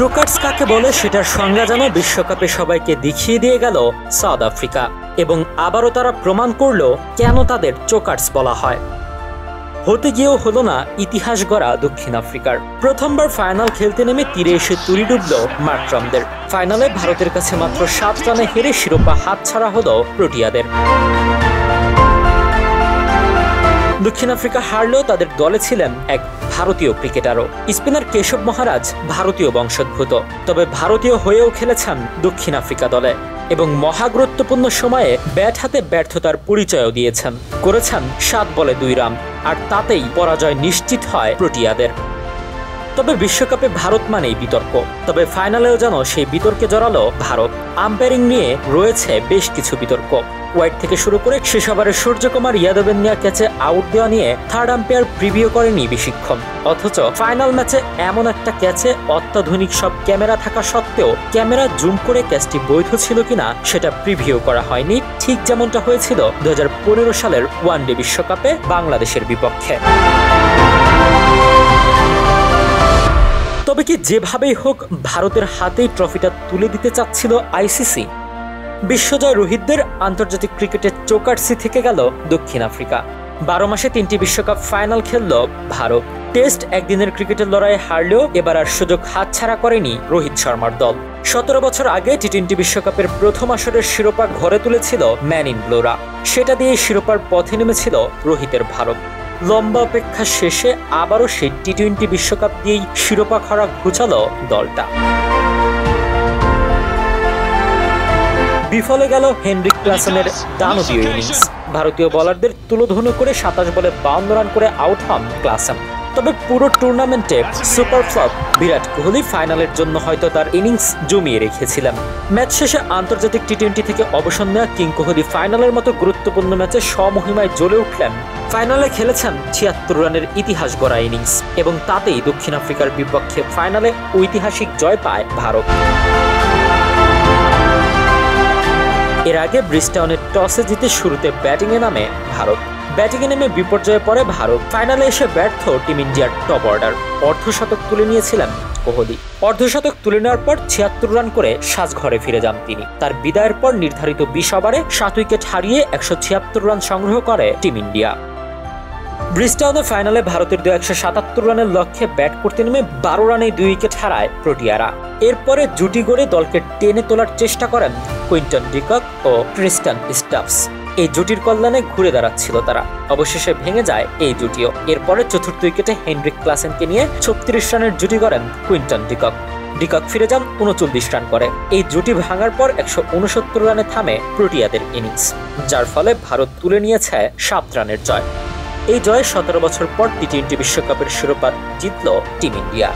Chokers কাকে বলে সেটার সংজ্ঞা যেন বিশ্বকাপে সবাইকে দেখিয়ে দিয়ে গেল সাউথ আফ্রিকা, এবং আবারও তারা প্রমাণ করল কেন তাদের চোকার্স বলা হয়। হতে গিয়েও হলো না ইতিহাস গড়া দক্ষিণ আফ্রিকার। প্রথমবার ফাইনাল খেলতে নেমে তীরে এসে তুড়ি ডুবল মার্করামদের। ফাইনালে ভারতের কাছে মাত্র 7 রানে হেরে শিরোপা হাতছাড়া হলো প্রোটিয়াদের। দক্ষিণ আফ্রিকা হারলেও তাদের দলে ছিলেন এক ভারতীয় ক্রিকেটারও। স্পিনার কেশব মহারাজ ভারতীয় বংশোদ্ভূত, তবে ভারতীয় হয়েও খেলেছেন দক্ষিণ আফ্রিকা দলে এবং মহা গুরুত্বপূর্ণ সময়ে ব্যাট হাতে ব্যর্থতার পরিচয়ও দিয়েছেন। করেছেন 7 বলে 2 রান, আর তাতেই পরাজয় নিশ্চিত হয় প্রোটিয়াদের। তবে বিশ্বকাপে ভারত মানেই বিতর্ক, তবে ফাইনালেও যেন সেই বিতর্কে জড়ালো ভারত। আম্পায়ারিং নিয়ে রয়েছে বেশ কিছু বিতর্ক। ওয়াইড থেকে শুরু করে শেষ ওভারে সূর্যকুমার যাদবের নেওয়া ক্যাচে আউট দেওয়া নিয়ে থার্ড আম্পায়ার প্রিভিউ করেনি বেশিক্ষণ। অথচ ফাইনাল ম্যাচে এমন একটা ক্যাচে অত্যাধুনিক সব ক্যামেরা থাকা সত্ত্বেও ক্যামেরা জুম করে ক্যাচটি বৈধ ছিল কিনা সেটা প্রিভিউ করা হয়নি, ঠিক যেমনটা হয়েছিল 2015 সালের ওয়ানডে বিশ্বকাপে বাংলাদেশের বিপক্ষে। তবে কি যেভাবেই হোক ভারতের হাতেই ট্রফিটা তুলে দিতে চাচ্ছিল আইসিসি? বিশ্বজয় রোহিতদের আন্তর্জাতিক ক্রিকেটের চোকার্সি থেকে গেল দক্ষিণ আফ্রিকা। 12 মাসে 3টি বিশ্বকাপ ফাইনাল খেলল ভারত। টেস্ট একদিনের ক্রিকেটের লড়াইয়ে হারলেও এবার আর সুযোগ হাতছাড়া করেনি রোহিত শর্মার দল। 17 বছর আগে টি-20 বিশ্বকাপের প্রথম আসরের শিরোপা ঘরে তুলেছিল ম্যান ইন ব্লুরা। সেটা দিয়ে শিরোপার পথে নেমেছিল রোহিতের ভারত। লম্বা অপেক্ষা শেষে আবারও সেই টি-20 বিশ্বকাপ দিয়েই শিরোপা খরা ঘুচালো দলটা। বিফলে গেল হেনরিক ক্লাসেনের দানবীয় ইনিংস। ভারতীয় বোলারদের তুলোধুনো করে 27 বলে 52 রান করে আউট হন ক্লাসেন। তবে পুরো টুর্নামেন্টে সুপার ফ্লপ বিরাট কোহলি ফাইনালের জন্য হয়তো তার ইনিংস জমিয়ে রেখেছিলেন। ম্যাচ শেষে আন্তর্জাতিক টি-20 থেকে অবসর নেওয়া কিং কোহলি ফাইনালের মতো গুরুত্বপূর্ণ ম্যাচে স্বমহিমায় জ্বলে উঠলেন। ফাইনালে খেলেছেন 76 রানের ইতিহাস গড়া ইনিংস, এবং তাতেই দক্ষিণ আফ্রিকার বিপক্ষে ফাইনালে ঐতিহাসিক জয় পায় ভারত। এর আগে ব্রিজটাউনে টসে জিতে শুরুতে ব্যাটিংয়ে নামে ভারত। ব্যাটিংয়ে নেমে বিপর্যয়ে পড়ে ভারত। ফাইনালে এসে ব্যর্থ টিম ইন্ডিয়ার টপ অর্ডার। অর্ধশতক তুলে নিয়েছিলেন কোহলি। অর্ধশতক তুলে নেওয়ার পর 76 রান করে সাজঘরে ফিরে যান তিনি। তার বিদায়ের পর নির্ধারিত 20 ওভারে 7 উইকেট হারিয়ে 176 রান সংগ্রহ করে টিম ইন্ডিয়া। ব্রিজটাউনে ফাইনালে ভারতের 177 রানের লক্ষ্যে ব্যাট করতে নেমে 12 রানে 2 উইকেট হারায় প্রোটিয়ারা। এরপরে জুটি গড়ে দলকে টেনে তোলার চেষ্টা করেন কুইন্টন ডিকক ও ট্রিস্টান স্টাফস। এই জুটির কল্যাণে ঘুরে দাঁড়াচ্ছিল তারা। অবশেষে ভেঙে যায় এই জুটিও। এরপরে চতুর্থ উইকেটে হেনরিক ক্লাসেনকে নিয়ে 36 রানের জুটি গড়েন কুইন্টন ডিকক। ডিকক ফিরে যান 39 রান করে। এই জুটি ভাঙার পর 169 রানে থামে প্রোটিয়াদের ইনিংস, যার ফলে ভারত তুলে নিয়েছে 7 রানের জয়। এই জয়ে 17 বছর পর টি-20 বিশ্বকাপের শিরোপা জিতল টিম ইন্ডিয়া।